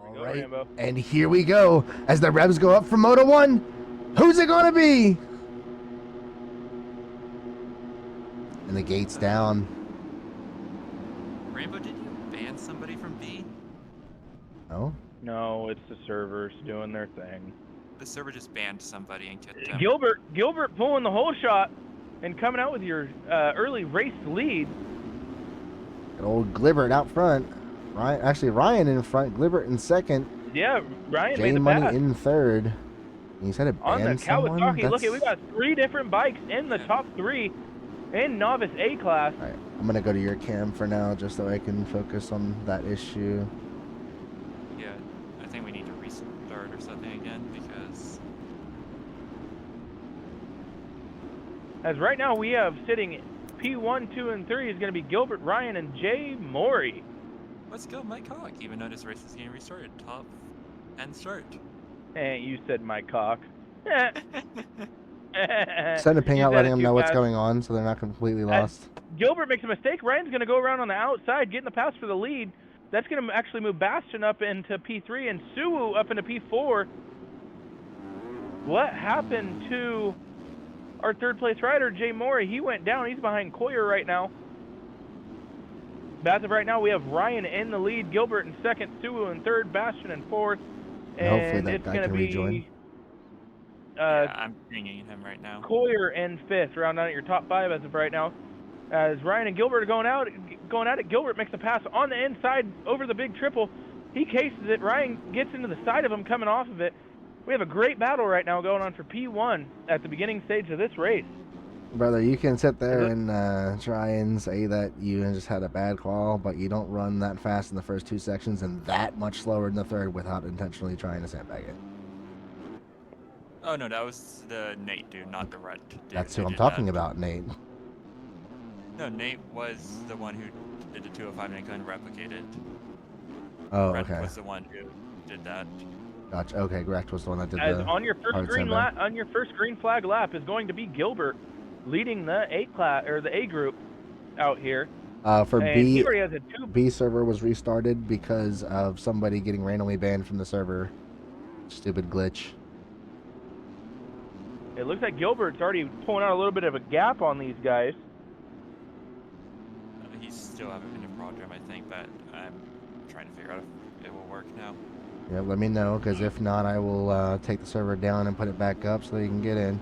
All right, Rambo. and here we go. As the revs go up for Moto 1, who's it going to be? And the gate's down. Rambo, did you ban somebody from B? Oh? No, it's the servers doing their thing. The server just banned somebody and kicked them. Gilbert pulling the whole shot and coming out with your early race lead. Good old Glibbert out front. Ryan in front, Glibbert in second. Yeah, Ryan J made the Money pass. in third. He's had to On the ban someone. Kawasaki, look, we got 3 different bikes in the top 3 in Novice A class. All right, I'm going to go to your cam for now just so I can focus on that issue. Yeah, I think we need to restart or something again because... As right now we have sitting P1, 2, and 3 is going to be Gilbert, Ryan, and Jay Maury. Let's go, Mike Hawk, even though this race is getting restarted. Top and start. Hey, you said my cock. Send a ping You out said letting it them too know what's fast. going on so they're not completely lost. Gilbert makes a mistake. Ryan's going to go around on the outside, getting the pass for the lead. That's going to actually move Bastion up into P3 and Suwu up into P4. What happened to our third place rider, Jay Maury? He went down. He's behind Coyer right now. As of right now, we have Ryan in the lead, Gilbert in second, Suwu in third, Bastion in fourth. Hopefully And that it's guy going to can be rejoin. Yeah, I'm pinging him right now. Coyer in fifth, round out at your top 5 as of right now. As Ryan and Gilbert are going at it. Gilbert makes a pass on the inside over the big triple. He cases it. Ryan gets into the side of him coming off of it. We have a great battle right now going on for P1 at the beginning stage of this race. Brother, you can sit there and try and say that you just had a bad call, but you don't run that fast in the first 2 sections and that much slower in the third without intentionally trying to sandbag it. Oh no, that was the Nate dude, not the Red dude. That's who I'm talking about, Nate. No, Nate was the one who did the 205 and couldn't replicate it. Oh, Red okay. was the one who did that. Gotcha. Okay, Grecht was the one that did As the on your first green flag lap is going to be Gilbert leading the A class or the A group out here. For And B, he already has a B server was restarted because of somebody getting randomly banned from the server. Stupid glitch. It looks like Gilbert's already pulling out a little bit of a gap on these guys. He's still having a program, I think, but I'm trying to figure out if it will work now. Yeah, let me know, because if not, I will take the server down and put it back up so you can get in.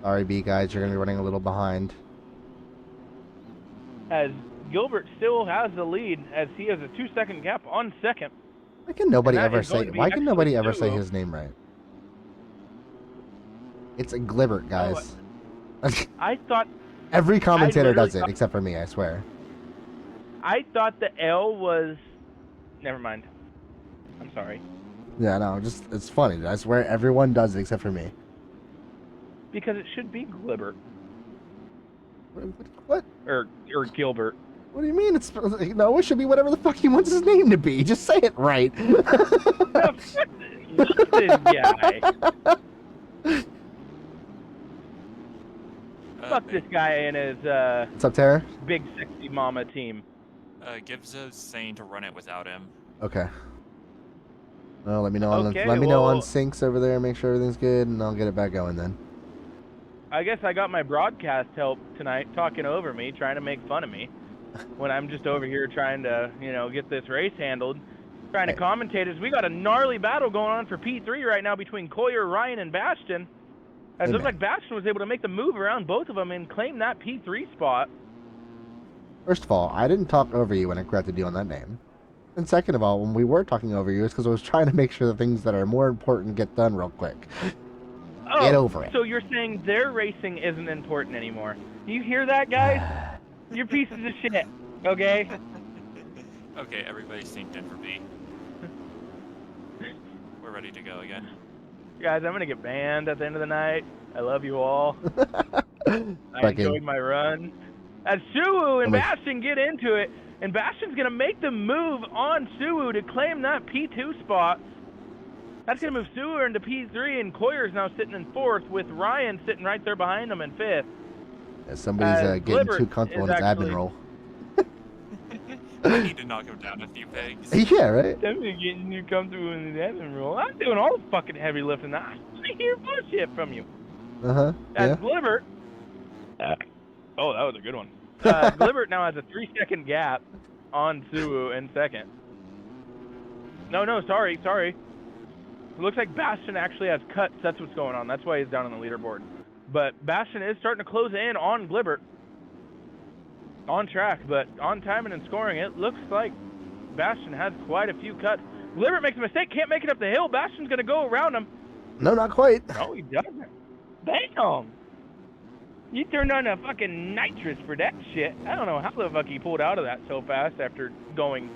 Sorry, B guys, you're going to be running a little behind. As Gilbert still has the lead, as he has a 2-second gap on second. Why can nobody ever is going say? to be Why can nobody actually ever say Suwu. his name right? It's a Glibbert, guys. I thought Every commentator literally does it, thought- except for me. I swear. I thought the L was. Never mind. I'm sorry. Yeah, no, just it's funny. I swear everyone does it except for me. Because it should be Glibbert What? or Gilbert. What do you mean? It's no. It should be whatever the fuck he wants his name to be. Just say it right. This guy. Fuck this guy and his What's up, Tara? big sexy mama team. Gibzo's saying to run it without him. Okay. Well, let me know on Okay, let me know on well- syncs over there. Make sure everything's good, and I'll get it back going then. I guess I got my broadcast help tonight talking over me, trying to make fun of me. When I'm just over here trying to, get this race handled. Trying to commentate as we got a gnarly battle going on for P3 right now between Coyer, Ryan, and Bastion. As it looks like Bastion was able to make the move around both of them and claim that P3 spot. First of all, I didn't talk over you when I corrected you on that name. And second of all, when we were talking over you, it's because I was trying to make sure the things that are more important get done real quick. Oh, Get over it. So you're saying their racing isn't important anymore. You hear that, guys? You're pieces of shit, okay? Okay, everybody synced in for B. We're ready to go again. Guys, I'm going to get banned at the end of the night. I love you all. I enjoyed my run. As Suwu and Bastion get into it, and Bastion's going to make the move on Suwu to claim that P2 spot. That's going to move Suwu into P3, and Coyer's now sitting in 4th, with Ryan sitting right there behind him in 5th. Somebody's getting Glibbert too comfortable in is his admin actually- role. I need to knock him down a few pegs. Yeah, right? I'm getting you comfortable in the admin role. I'm doing all the fucking heavy lifting. I hear bullshit from you. Uh-huh, yeah. Glibert. Oh, that was a good one. Glibert now has a 3-second gap on Suwu in second. No, sorry. It looks like Bastion actually has cuts. That's what's going on. That's why he's down on the leaderboard. But Bastion is starting to close in on Glibert. On track, but on timing and scoring, it looks like Bastion has quite a few cuts. Glibert makes a mistake, can't make it up the hill. Bastion's going to go around him. No, not quite. No, he doesn't. Damn. You turned on a fucking nitrous for that shit. I don't know how the fuck he pulled out of that so fast after going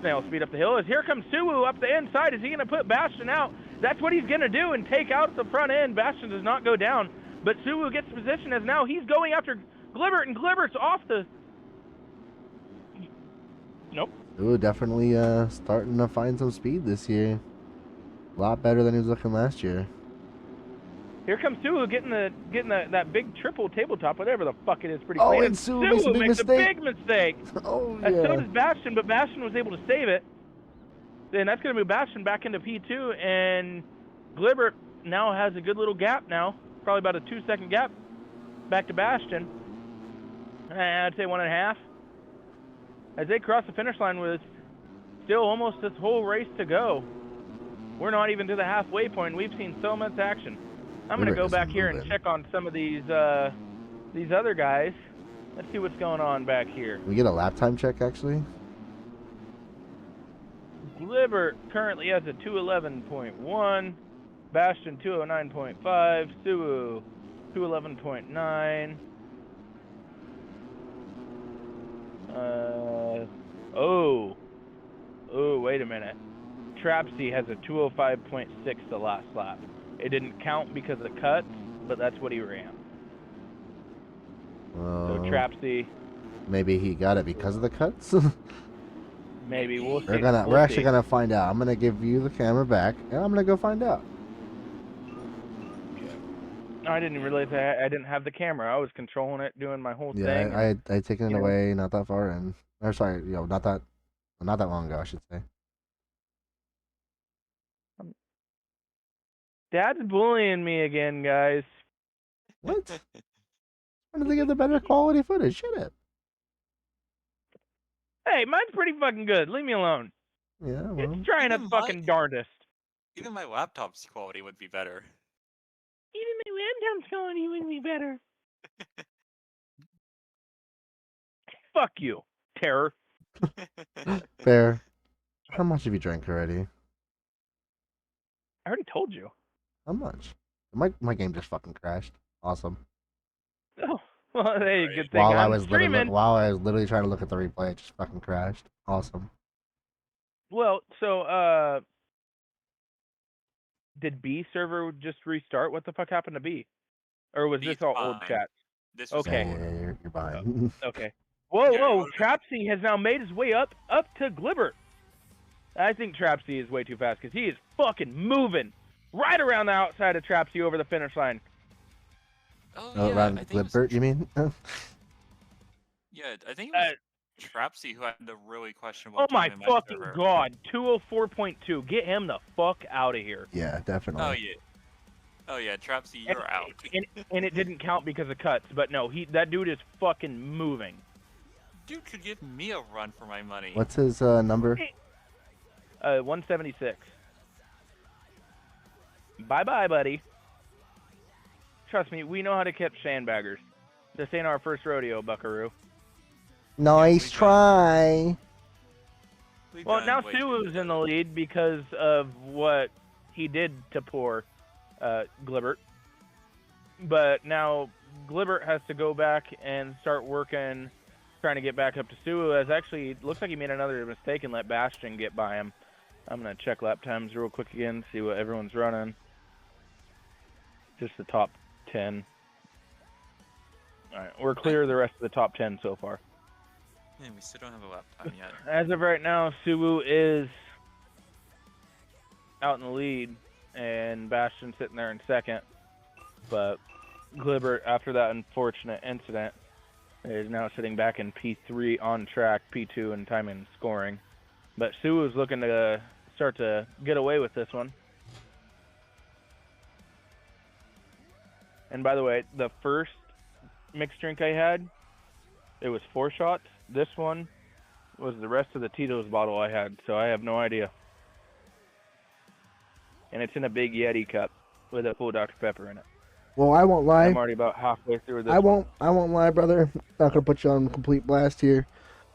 snail speed up the hill. As here comes Suwu up the inside. Is he going to put Bastion out? That's what he's going to do and take out the front end. Bastion does not go down, but Suwu gets position as now he's going after Glibert, and Glibert's off the... Nope. Ooh, definitely starting to find some speed this year. A lot better than he was looking last year. Here comes Suwu getting that big triple tabletop, whatever the fuck it is, pretty clean. clean. And Suwu makes a big mistake. Oh, yeah. And so does Bastion, but Bastion was able to save it. Then that's going to move Bastion back into P2, and Glibert now has a good little gap now, probably about a 2-second gap back to Bastion. I'd say 1.5. As they cross the finish line with still almost this whole race to go. We're not even to the halfway point. We've seen so much action. I'm going to go back here and check on some of these other guys. Let's see what's going on back here. We get a lap time check, actually? Glibert currently has a 211.1. Bastion 209.5. Suwu 211.9. Oh, wait a minute. Trapsy has a 205.6 the last lap. It didn't count because of the cuts, but that's what he ran. So Trapsy. Maybe he got it because of the cuts? Maybe. We'll see. We're actually gonna find out. I'm gonna give you the camera back, and I'm gonna go find out. I didn't realize I didn't have the camera. I was controlling it, doing my whole thing. Yeah, I had taken it away not that far in. Or sorry, not that long ago, I should say. Dad's bullying me again, guys. What? I'm gonna get the better quality footage. Shut up. Hey, mine's pretty fucking good. Leave me alone. Yeah, well. It's trying its fucking darndest. Even my laptop's quality would be better. Even my laptop's quality would be better. Fuck you, terror. Fair. How much have you drank already? I already told you. How much? My game just fucking crashed. Awesome. Oh, well, hey, good thing While I I'm was streaming. literally trying to look at the replay, it just fucking crashed. Awesome. Well, so did B server just restart? What the fuck happened to B? Or was this all old chat? This was okay. Yeah, you're fine. Okay. Whoa! Trapsy has now made his way up to Glibert. I think Trapsy is way too fast because he is fucking moving right around the outside of Trapsy over the finish line. Oh, yeah, around Glibert, you mean? Yeah, I think it was Trapsy who had the really questionable. Oh my fucking god! 204.2. Get him the fuck out of here. Yeah, definitely. Oh yeah, Trapsy, you're out. And it didn't count because of cuts, but no, that dude is fucking moving. Dude could give me a run for my money. What's his number? 176. Bye-bye, buddy. Trust me, we know how to catch sandbaggers. This ain't our first rodeo, buckaroo. Nice try. Well, now Suwu's in the lead because of what he did to poor Glibert. But now Glibert has to go back and start working, trying to get back up to Suwu, as actually it looks like he made another mistake and let Bastion get by him. I'm going to check lap times real quick again, see what everyone's running. Just the top 10. All right, we're clear of the rest of the top 10 so far. Man, we still don't have a lap time yet. As of right now, Suwu is out in the lead, and Bastion sitting there in second. But Glibert, after that unfortunate incident, is now sitting back in P3 on track, P2 in time and scoring. But Sue is looking to start to get away with this one. And by the way, the first mixed drink I had, it was 4 shots. This one was the rest of the Tito's bottle I had, so I have no idea. And it's in a big Yeti cup with a full Dr. Pepper in it. Well, I won't lie. I'm already about halfway through this. I won't lie, brother. Not gonna put you on complete blast here,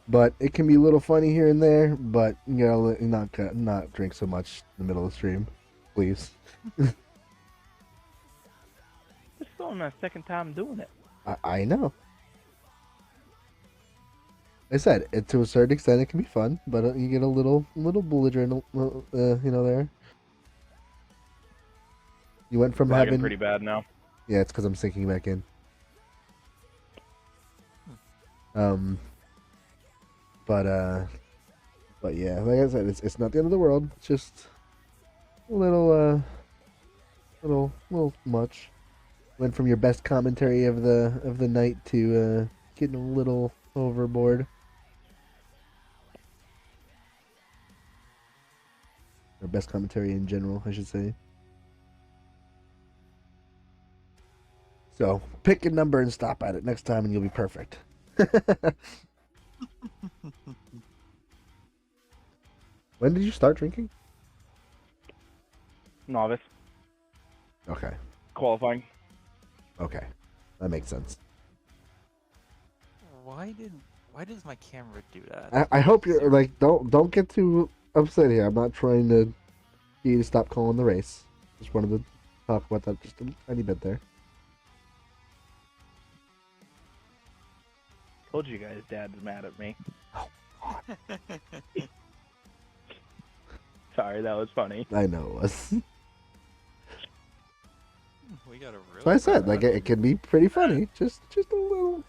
but it can be a little funny here and there. But you know, not drink so much in the middle of the stream, please. This is only my second time doing it. I know. I said it to a certain extent. It can be fun, but you get a little belligerent, you know. There. You went from having pretty bad now. Yeah, it's because I'm sinking back in. But yeah, like I said, it's not the end of the world. It's just a little much. Went from your best commentary of the night to getting a little overboard. Or best commentary in general, I should say. So, pick a number and stop at it next time and you'll be perfect. When did you start drinking? Novice. Okay. Qualifying. Okay. That makes sense. Why does my camera do that? I hope you're like don't get too upset here. I'm not trying to get you to stop calling the race. Just wanted to talk about that just a tiny bit there. Told you guys Dad's mad at me. Oh, God. Sorry, that was funny. I know it was. We got a real. So I said, like, it can be pretty funny. Just a little.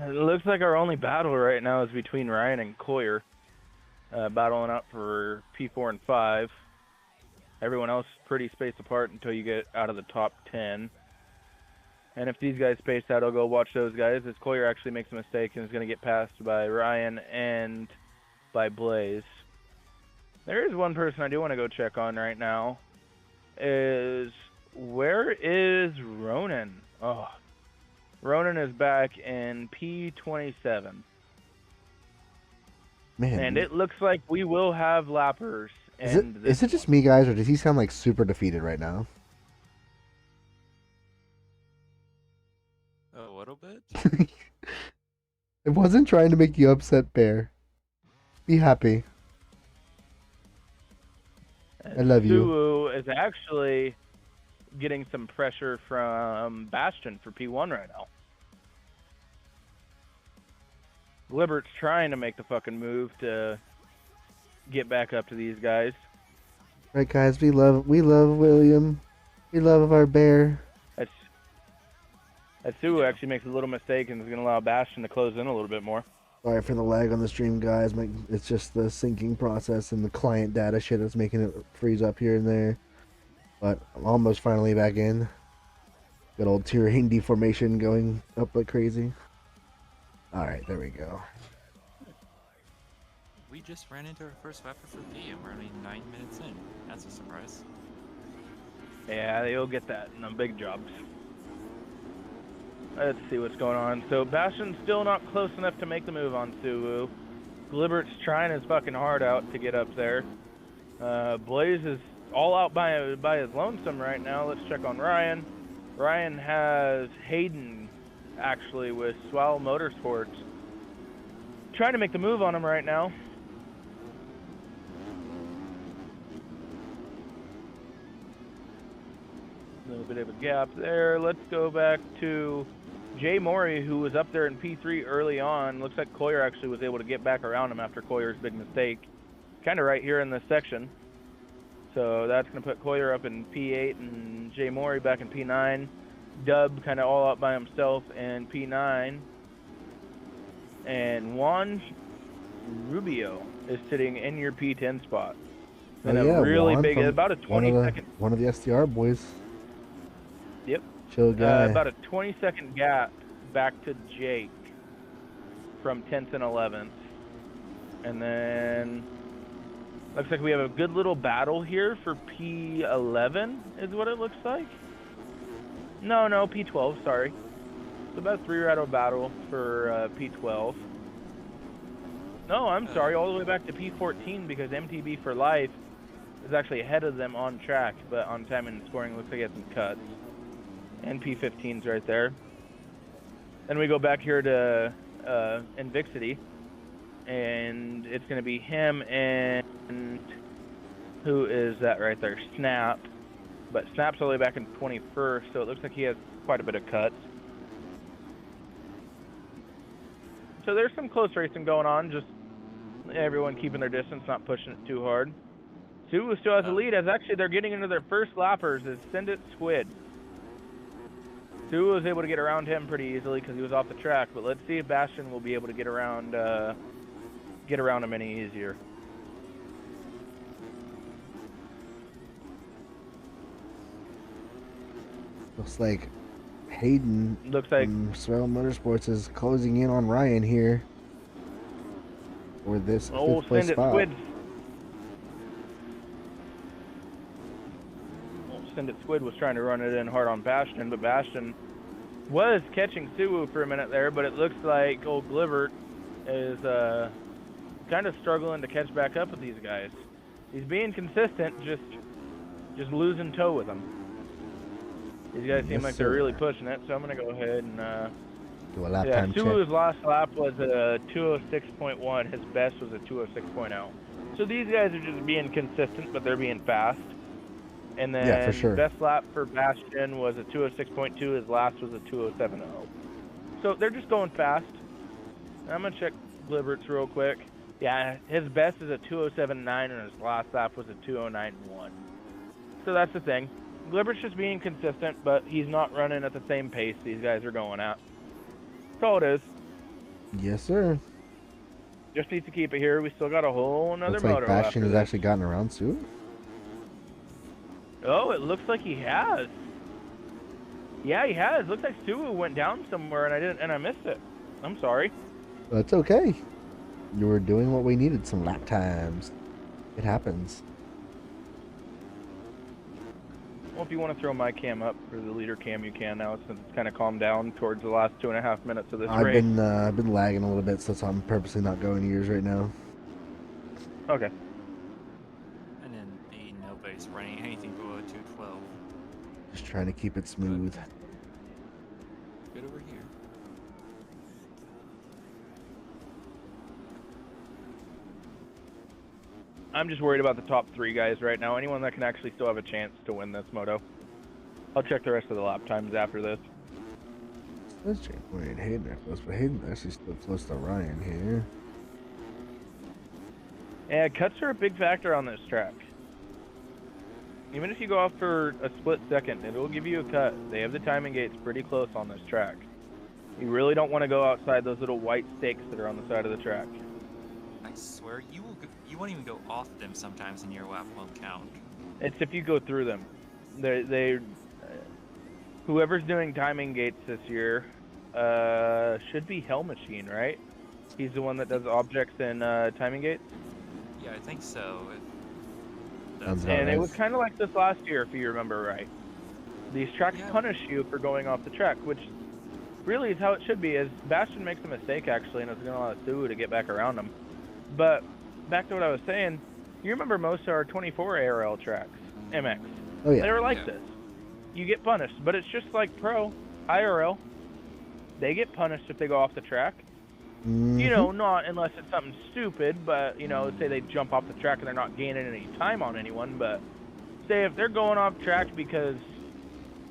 It looks like our only battle right now is between Ryan and Coyer. Battling out for P4 and 5. Everyone else pretty spaced apart until you get out of the top 10. And if these guys space out, I'll go watch those guys. As Coyer actually makes a mistake and is going to get passed by Ryan and by Blaze. There is one person I do want to go check on right now. Where is Ronan? Oh, Ronan is back in P27. Man. And it looks like we will have lappers. Is it just me, guys, or does he sound like super defeated right now? A little bit. I wasn't trying to make you upset, Bear. Be happy. I love you. Suwu is actually getting some pressure from Bastion for P1 right now. Libert's trying to make the fucking move to get back up to these guys. Right, guys, we love William. We love our Bear. Suwu actually makes a little mistake and is going to allow Bastion to close in a little bit more. Sorry for the lag on the stream, guys. It's just the syncing process and the client data shit that's making it freeze up here and there. But I'm almost finally back in. Good old terrain deformation going up like crazy. Alright, there we go. We just ran into our first rapper for P and we're only 9 minutes in. That's a surprise. Yeah, they'll get that in the big jobs. Let's see what's going on. So Bastion's still not close enough to make the move on Suwu. Glibert's trying his fucking heart out to get up there. Blaze is all out by his lonesome right now. Let's check on Ryan. Ryan has Hayden actually with Swell Motorsports trying to make the move on him right now. A little bit of a gap there. Let's go back to Jay Morey, who was up there in P3 early on. Looks like Coyer actually was able to get back around him after Coyer's big mistake. Kind of right here in this section. So that's going to put Coyer up in P8 and Jay Morey back in P9. Dub kind of all out by himself in P9. And Juan Rubio is sitting in your P10 spot. And a really Juan, big, about a 20-second... One of the SDR boys. Yep. Chill guy. About a 20-second gap back to Jake. from 10th and 11th. And then looks like we have a good little battle here for P11 is what it looks like. No, P12, sorry. It's about a 3-round battle for P12. No, I'm sorry, all the way back to P14 because MTB for Life is actually ahead of them on track, but on time and scoring looks like he had some cuts. And P15's right there. Then we go back here to Invixity, and it's going to be him and who is that right there? Snap. But Snap's all the way back in 21st, so it looks like he has quite a bit of cuts. So there's some close racing going on, just everyone keeping their distance, not pushing it too hard. Suwu still has the lead, as actually they're getting into their first lappers, is Send It Squid. Suwu was able to get around him pretty easily because he was off the track, but let's see if Bastion will be able to get around him any easier. Looks like Hayden from SDRL Motorsports is closing in on Ryan here for this fifth place spot. Send It Squid was trying to run it in hard on Bastion, but Bastion was catching Suwu for a minute there, but it looks like old Glivert is kind of struggling to catch back up with these guys. He's being consistent, just losing toe with them. These guys seem like they're really pushing it, so I'm going to go ahead and do a lap time check. Suwu's last lap was a 206.1. His best was a 206.0. So these guys are just being consistent, but they're being fast. And then yeah, for sure. Best lap for Bastion was a 206.2. His last was a 207.0. So they're just going fast. I'm going to check Glibert's real quick. Yeah, his best is a 207.9, and his last lap was a 209.1. So that's the thing. Glibert's just being consistent, but he's not running at the same pace these guys are going at. That's all it is. Yes, sir. Just needs to keep it here. We still got a whole nother looks moto. Like Bastion has actually gotten around Suwu. Oh, it looks like he has. Yeah, he has. Looks like Suwu went down somewhere, and I missed it. I'm sorry. That's okay. You were doing what we needed, some lap times. It happens. Well, if you want to throw my cam up for the leader cam, you can now, since it's kind of calmed down towards the last 2.5 minutes of this race. I've been lagging a little bit, so I'm purposely not going to yours right now. Okay. And then the Novice running anything below 212. Just trying to keep it smooth. Good over here. I'm just worried about the top 3 guys right now. Anyone that can actually still have a chance to win this moto. I'll check the rest of the lap times after this. Let's check Hayden are close, but Hayden actually still close to Ryan here. Yeah, cuts are a big factor on this track. Even if you go off for a split second, it will give you a cut. They have the timing gates pretty close on this track. You really don't want to go outside those little white stakes that are on the side of the track. I swear, you won't even go off them sometimes and your lap won't count. It's if you go through them. Whoever's doing timing gates this year should be Hell Machine, right? He's the one that does objects and timing gates? Yeah, I think so. And it was kind of like this last year, if you remember right. These tracks punish you for going off the track, which really is how it should be. As Bastion makes a mistake, actually, and it's going to allow Suwu to get back around him. But back to what I was saying, you remember most of our 24 ARL tracks, MX. Oh, yeah. They were like this. You get punished, but it's just like Pro, IRL. They get punished if they go off the track. Mm-hmm. You know, not unless it's something stupid, but, you know, say they jump off the track and they're not gaining any time on anyone, but say if they're going off track because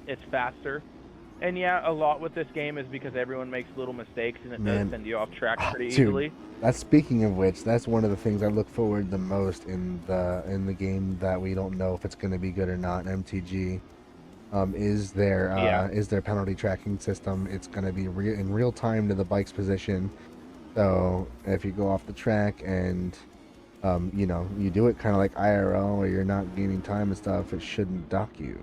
it's faster, and yeah, a lot with this game is because everyone makes little mistakes and it does send you off track pretty easily. That's speaking of which, that's one of the things I look forward the most in the game that we don't know if it's going to be good or not. MTG is their penalty tracking system. It's going to be in real time to the bike's position. So if you go off the track and you know, you do it kind of like IRL where you're not gaining time and stuff, it shouldn't dock you.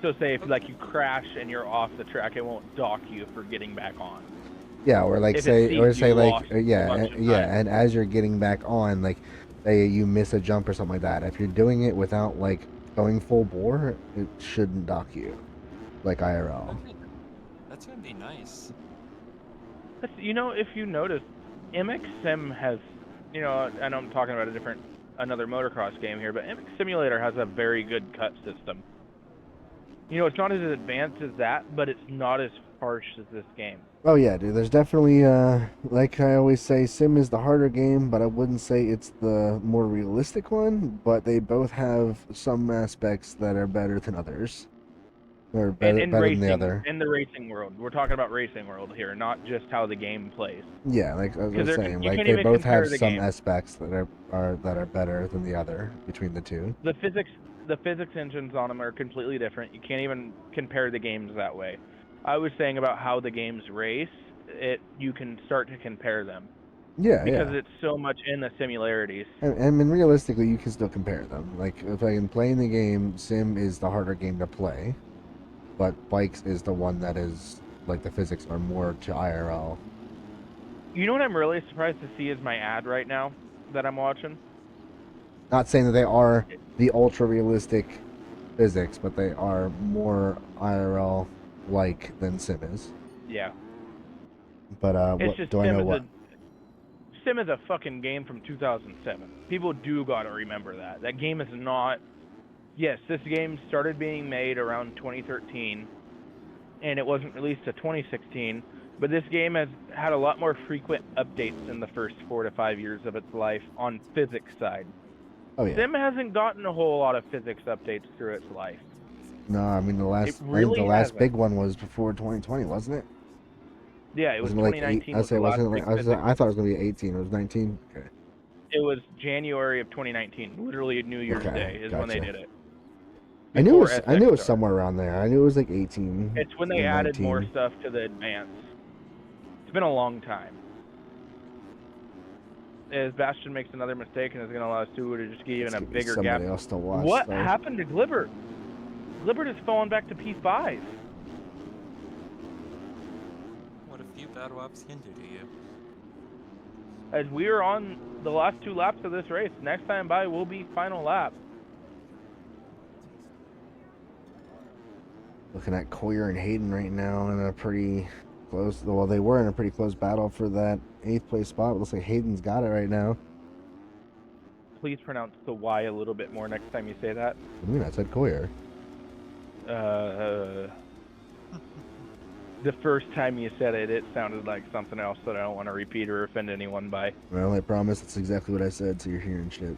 So say if like you crash and you're off the track, it won't dock you for getting back on. Yeah, or like If say, it or sees say you like, lost a yeah, bunch of yeah, time. and as you're getting back on, like, say you miss a jump or something like that. If you're doing it without like going full bore, it shouldn't dock you, like IRL. That's gonna be nice. You know, if you notice, MX Sim has, you know, I know I'm talking about another motocross game here, but MX Simulator has a very good cut system. You know, it's not as advanced as that, but it's not as harsh as this game. Oh yeah, dude. There's definitely, like I always say, Sim is the harder game, but I wouldn't say it's the more realistic one. But they both have some aspects that are better than others, or And better than the other. in the racing world, we're talking about racing world here, not just how the game plays. Yeah, like I Because was saying, you like can't they even both have compare the some game. aspects that are better than the other between the two. The physics engines on them are completely different. You can't even compare the games that way. I was saying about how the games race, you can start to compare them. Yeah, Because yeah. it's so much in the similarities. And I mean, realistically, you can still compare them. Like if I can play in the game, Sim is the harder game to play, but Bikes is the one that is like the physics are more to IRL. You know what I'm really surprised to see is my ad right now that I'm watching. Not saying that they are the ultra realistic physics, but they are more IRL like than Sim is. Yeah. But It's what just do I know? What? Sim is a fucking game from 2007. People do gotta remember that. That game is not. Yes, this game started being made around 2013, and it wasn't released to 2016. But this game has had a lot more frequent updates in the first 4 to 5 years of its life on physics side. Oh yeah. Sim hasn't gotten a whole lot of physics updates through its life. No, I mean It I think the really last hasn't. big one was before 2020, wasn't it? Yeah, it was Wasn't it like 2019 I was say the last wasn't it big like physics. I thought it was gonna be 18. It was 19. Okay. It was January of 2019. Literally New Year's Okay, Day is when they gotcha. did it. I knew Before I knew it was SXR. somewhere around there. I knew it was like 18 It's when they or added more 19. stuff to the advance. It's been a long time. As Bastion makes another mistake and is going to allow Sue to just get even Let's a give me bigger gap. somebody else to watch. What though. happened to Glibbert? Glibbert has fallen back to P5. What a few battle apps can do to you. As we are on the last 2 laps of this race, next time by will be final lap. Looking at Coyer and Hayden right now in a pretty close. Well, they were in a pretty close battle for that 8th place spot. It looks like Hayden's got it right now. Please pronounce the Y a little bit more next time you say that. I mean, I said Coyer. The first time you said it, it sounded like something else that I don't want to repeat or offend anyone by. Well, I promise that's exactly what I said, so you're hearing shit.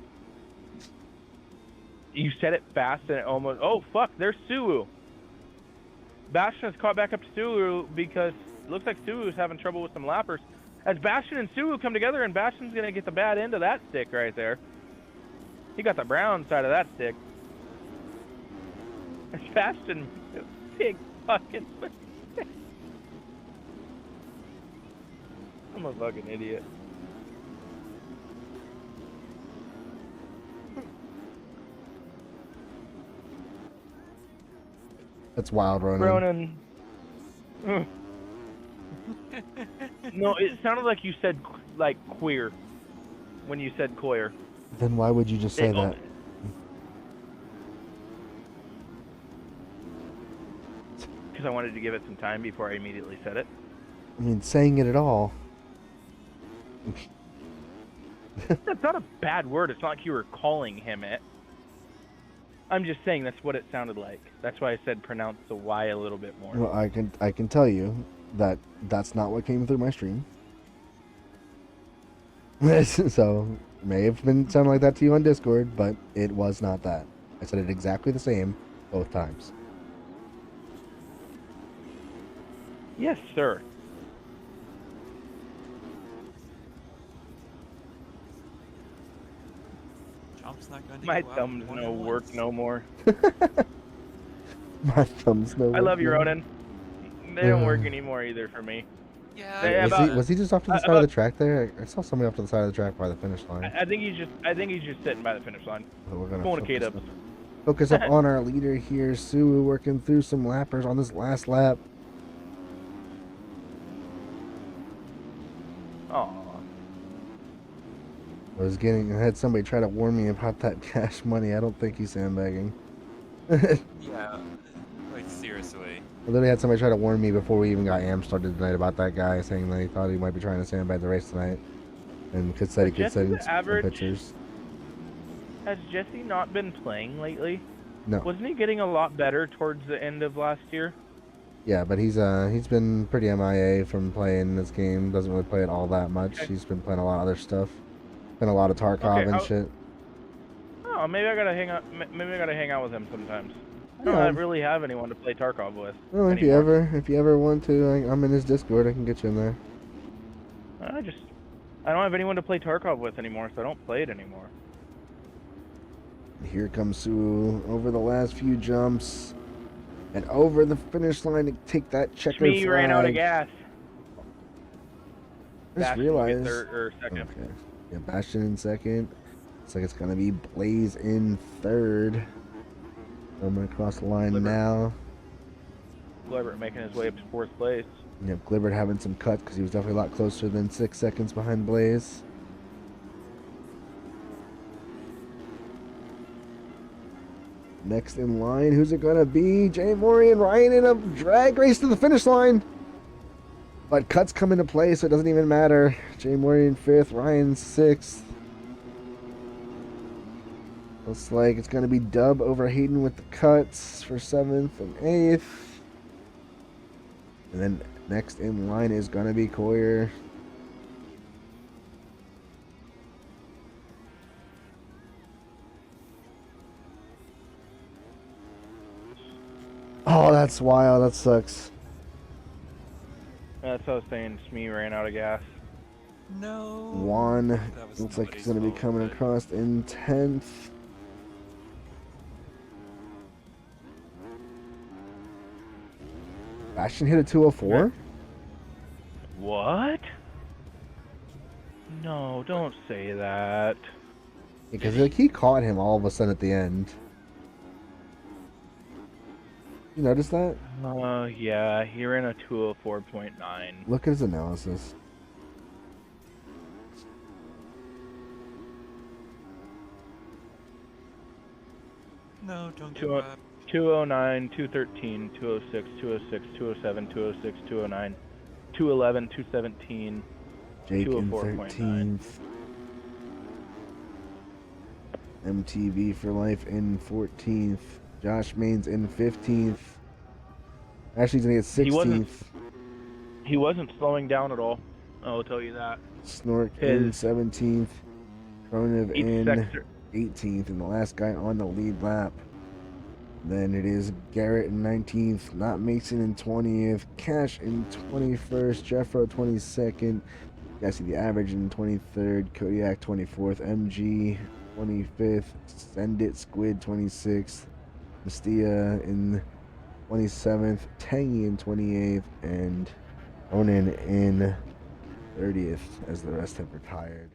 You said it fast and it almost... Oh, fuck, there's Suwu. Bastion has caught back up to Suwu because it looks like Suwu's having trouble with some lappers. As Bastion and Suwu come together, and Bastion's going to get the bad end of that stick right there. He got the brown side of that stick. As Bastion... Big fucking... I'm a fucking idiot. That's wild, Ronan. Ronan. No, it sounded like you said like queer when you said Coyer. Then why would you just say that? Because I wanted to give it some time before I immediately said it. I mean, saying it at all. That's not a bad word. It's not like you were calling him it. I'm just saying that's what it sounded like. That's why I said pronounce the Y a little bit more. Well, I can tell you that that's not what came through my stream. So may have been sounding like that to you on Discord, but it was not that. I said it exactly the same both times. Yes, sir. Chomp's not going to My go out thumbs one no and work once. no more. My thumbs no. I love you, Ronan. They don't work anymore either for me. Yeah. Was he just off to the side of the track there? I saw somebody off to the side of the track by the finish line. I think he's just sitting by the finish line. But we're gonna Pulling a K-dub. focus up on our leader here, Sue, working through some lappers on this last lap. Oh. I had somebody try to warn me about that cash money. I don't think he's sandbagging. Yeah, like seriously. I literally had somebody try to warn me before we even got AM started tonight about that guy, saying that he thought he might be trying to sandbag the race tonight. And he Has could send in some average pictures. Has Jesse not been playing lately? No. Wasn't he getting a lot better towards the end of last year? Yeah, but he's been pretty MIA from playing this game. Doesn't really play it all that much. Okay. He's been playing a lot of other stuff. Been a lot of Tarkov and shit. Oh, maybe I gotta hang out. Maybe I gotta hang out with him sometimes. I don't really have anyone to play Tarkov with. Well, if you ever want to, I'm in his Discord. I can get you in there. I don't have anyone to play Tarkov with anymore, so I don't play it anymore. Here comes Sue over the last few jumps and over the finish line to take that checker flag. Shmee ran out of gas. I just realized. Third or second. Okay. Yeah, Bastion in second. Looks like it's gonna be Blaze in third. I'm gonna cross the line now. Glebert making his way up to fourth place. Yep, Glibert having some cuts because he was definitely a lot closer than 6 seconds behind Blaze. Next in line, who's it gonna be? Jay Maury and Ryan in a drag race to the finish line. But cuts come into play, so it doesn't even matter. Jay Maury in 5th, Ryan 6th. Looks like it's gonna be Dub over Hayden with the cuts for 7th and 8th. And then next in line is gonna be Coyer. Oh, that's wild. That sucks. That's what I was saying. Shmee ran out of gas. No. Juan looks like he's gonna be coming across in 10th. Bastion hit a 204? What? No, don't say that. Because like, he caught him all of a sudden at the end. You notice that? Yeah, he ran a 204.9. Look at his analysis. No, don't give up. 209, 213, 206, 206, 207, 206, 209, 211, 217, Jake in 13th. MTV for life in 14th. Josh Maines in 15th. Actually, he's gonna get 16th. He wasn't slowing down at all. I'll tell you that. Snork in 17th. Kroniv in 18th, and the last guy on the lead lap. Then it is Garrett in 19th, Not Mason in 20th, Cash in 21st, Jeffro 22nd. You guys see the average in 23rd, Kodiak 24th, MG 25th, Send It Squid 26th, Mestia in 27th, Tangy in 28th, and Onan in 30th as the rest have retired.